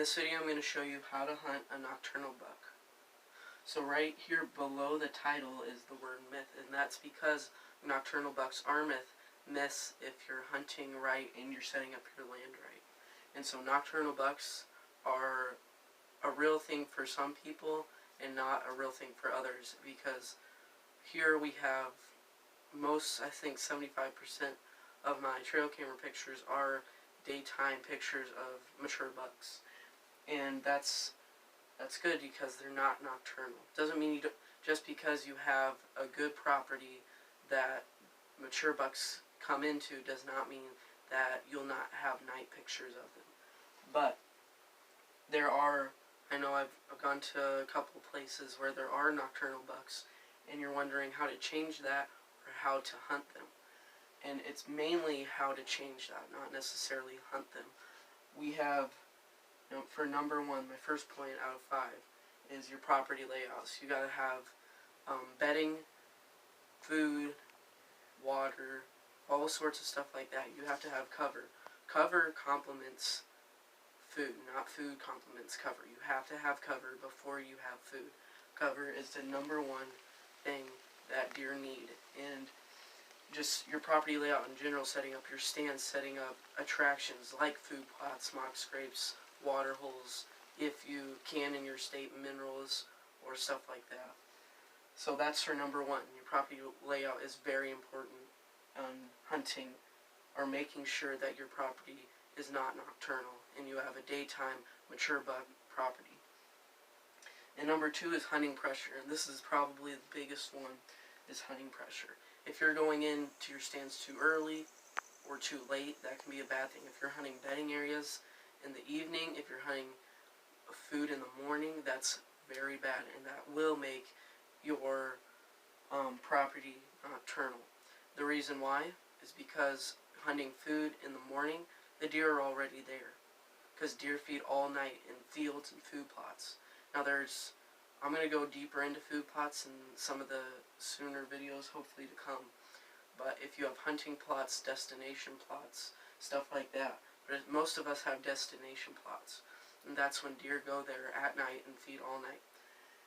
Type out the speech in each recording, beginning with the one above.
this video I'm going to show you how to hunt a nocturnal buck. So right here below the title is the word myth, and that's because nocturnal bucks are myths if you're hunting right and you're setting up your land right. And so nocturnal bucks are a real thing for some people and not a real thing for others, because here we have I think 75% of my trail camera pictures are daytime pictures of mature bucks. And that's good because they're not nocturnal. Doesn't mean just because you have a good property that mature bucks come into does not mean that you'll not have night pictures of them. But there are, I know I've gone to a couple places where there are nocturnal bucks, and you're wondering how to change that or how to hunt them. And it's mainly how to change that, not necessarily hunt them. We have, for number one, my first point out of 5 is your property layouts. You gotta have bedding, food, water, all sorts of stuff like that. You have to have cover. Cover complements food, not food complements cover. You have to have cover before you have food. Cover is the number one thing that deer need. And just your property layout in general, setting up your stands, setting up attractions like food plots, mock scrapes, water holes, if you can in your state, minerals or stuff like that. So that's for number one. Your property layout is very important on hunting or making sure that your property is not nocturnal and you have a daytime mature buck property. And number 2 is hunting pressure, and this is probably the biggest one, is hunting pressure. If you're going into your stands too early or too late, that can be a bad thing. If you're hunting bedding areas in the evening, if you're hunting food in the morning, that's very bad, and that will make your property nocturnal. The reason why is because hunting food in the morning, the deer are already there, because deer feed all night in fields and food plots. Now I'm going to go deeper into food plots in some of the sooner videos, hopefully to come. But if you have hunting plots, destination plots, stuff like that, but most of us have destination plots, and that's when deer go there at night and feed all night.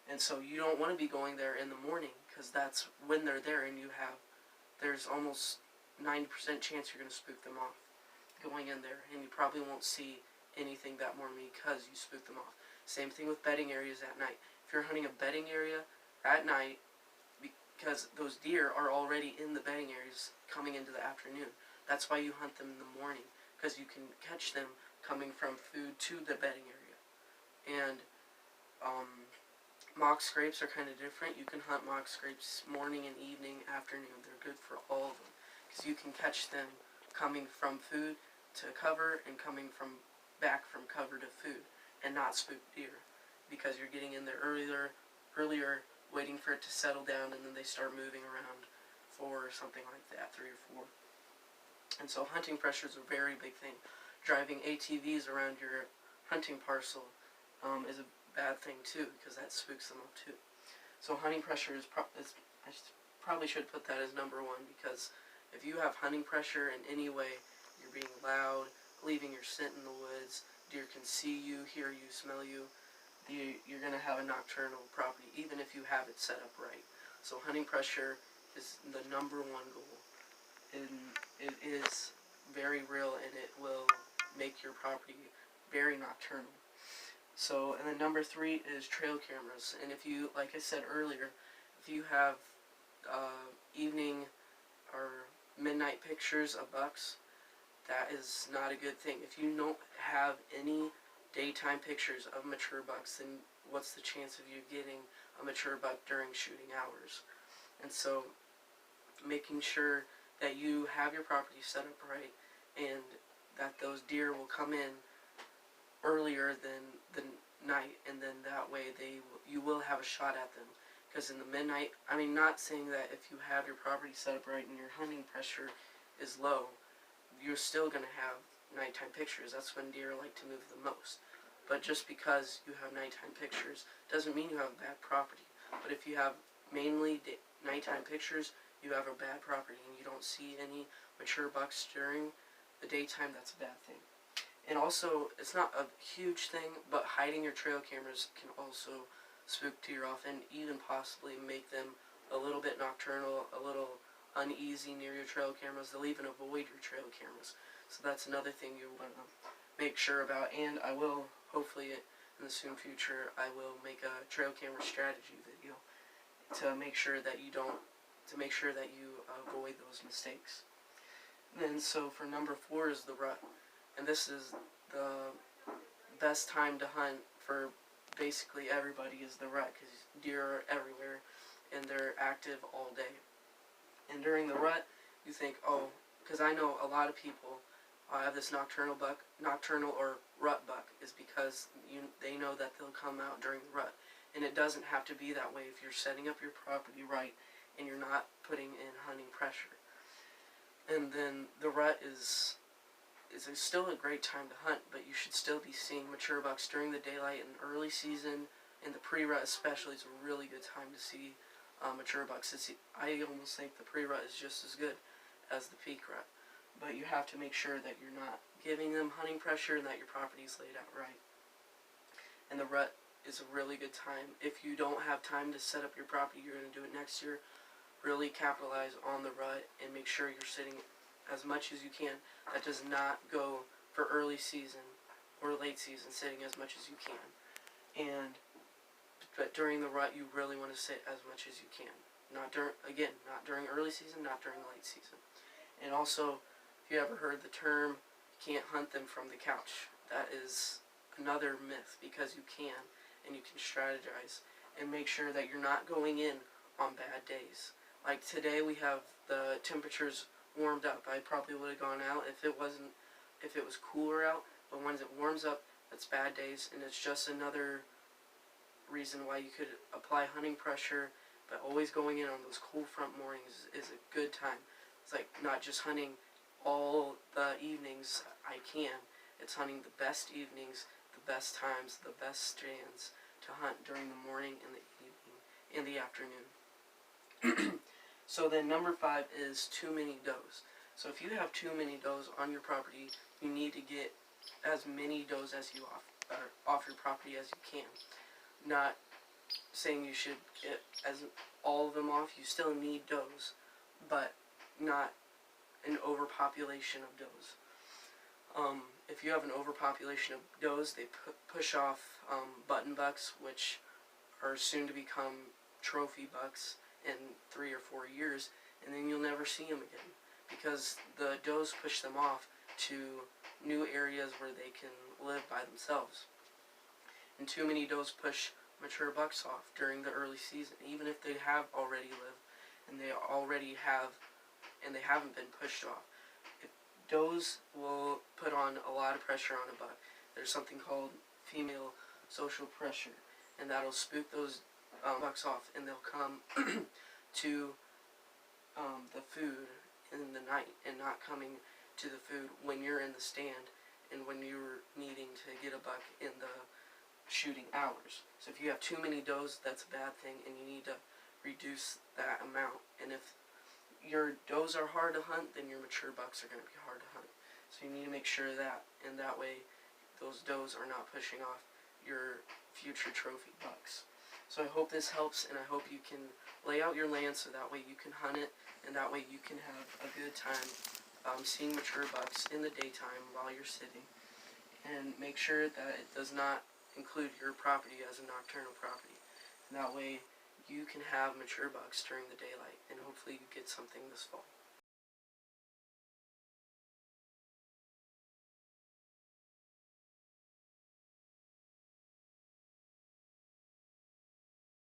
And so you don't want to be going there in the morning, because that's when they're there, and there's almost 90% chance you're going to spook them off going in there, and you probably won't see anything that morning because you spook them off. Same thing with bedding areas at night. If you're hunting a bedding area at night, because those deer are already in the bedding areas coming into the afternoon, that's why you hunt them in the morning, because you can catch them coming from food to the bedding area. And mock scrapes are kind of different. You can hunt mock scrapes morning and evening, afternoon. They're good for all of them, because you can catch them coming from food to cover and coming back from cover to food, and not spook deer, because you're getting in there earlier, waiting for it to settle down, and then they start moving around for something like that, 3 or 4. And so hunting pressure is a very big thing. Driving ATVs around your hunting parcel is a bad thing too, because that spooks them up too. So hunting pressure I probably should put that as number 1, because if you have hunting pressure in any way, you're being loud, leaving your scent in the woods, deer can see you, hear you, smell you, you're going to have a nocturnal property, even if you have it set up right. So hunting pressure is the number 1 goal. And it is very real, and it will make your property very nocturnal. So, and then number 3 is trail cameras. And if you, like I said earlier, if you have evening or midnight pictures of bucks, that is not a good thing. If you don't have any daytime pictures of mature bucks, then what's the chance of you getting a mature buck during shooting hours? And so making sure that you have your property set up right, and that those deer will come in earlier than the night, and then that way you will have a shot at them. Because in the midnight, I mean, not saying that if you have your property set up right and your hunting pressure is low, you're still going to have nighttime pictures. That's when deer like to move the most. But just because you have nighttime pictures doesn't mean you have a bad property. But if you have mainly nighttime pictures, you have a bad property, and you don't see any mature bucks during the daytime, that's a bad thing. And also, it's not a huge thing, but hiding your trail cameras can also spook deer off and even possibly make them a little bit nocturnal, a little uneasy near your trail cameras. They'll even avoid your trail cameras. So that's another thing you want to make sure about. And I will, hopefully in the soon future, I will make a trail camera strategy video to make sure that you avoid those mistakes. And then so for number 4 is the rut. And this is the best time to hunt for basically everybody, is the rut, because deer are everywhere and they're active all day. And during the rut, you think, oh, because I know a lot of people have this nocturnal or rut buck, is because they know that they'll come out during the rut. And it doesn't have to be that way if you're setting up your property right and you're not putting in hunting pressure. And then the rut is still a great time to hunt, but you should still be seeing mature bucks during the daylight and early season. In the pre-rut especially, it's a really good time to see mature bucks. I almost think the pre-rut is just as good as the peak rut, but you have to make sure that you're not giving them hunting pressure and that your property is laid out right. And the rut is a really good time. If you don't have time to set up your property, you're going to do it next year, really capitalize on the rut and make sure you're sitting as much as you can. That does not go for early season or late season, sitting as much as you can. But during the rut, you really want to sit as much as you can. Not during early season, not during late season. And also, if you ever heard the term, you can't hunt them from the couch. That is another myth, because you can, and you can strategize and make sure that you're not going in on bad days. Like today, we have the temperatures warmed up. I probably would have gone out if it was cooler out, but once it warms up, that's bad days, and it's just another reason why you could apply hunting pressure. But always going in on those cool front mornings is a good time. It's like not just hunting all the evenings I can. It's hunting the best evenings, the best times, the best stands to hunt during the morning and the evening and the afternoon. So then number 5 is too many does. So if you have too many does on your property, you need to get as many does as you off your property as you can. Not saying you should get all of them off. You still need does, but not an overpopulation of does. If you have an overpopulation of does, they push off button bucks, which are soon to become trophy bucks in 3 or 4 years, and then you'll never see them again, because the does push them off to new areas where they can live by themselves. And too many does push mature bucks off during the early season, even if they have already lived and they haven't been pushed off. If does will put on a lot of pressure on a buck. There's something called female social pressure, and that'll spook those bucks off, and they'll come to the food in the night and not coming to the food when you're in the stand and when you're needing to get a buck in the shooting hours. So if you have too many does, that's a bad thing, and you need to reduce that amount. And if your does are hard to hunt, then your mature bucks are going to be hard to hunt. So you need to make sure of that, and that way those does are not pushing off your future trophy bucks. So I hope this helps, and I hope you can lay out your land so that way you can hunt it, and that way you can have a good time seeing mature bucks in the daytime while you're sitting. And make sure that it does not include your property as a nocturnal property. And that way you can have mature bucks during the daylight, and hopefully you get something this fall.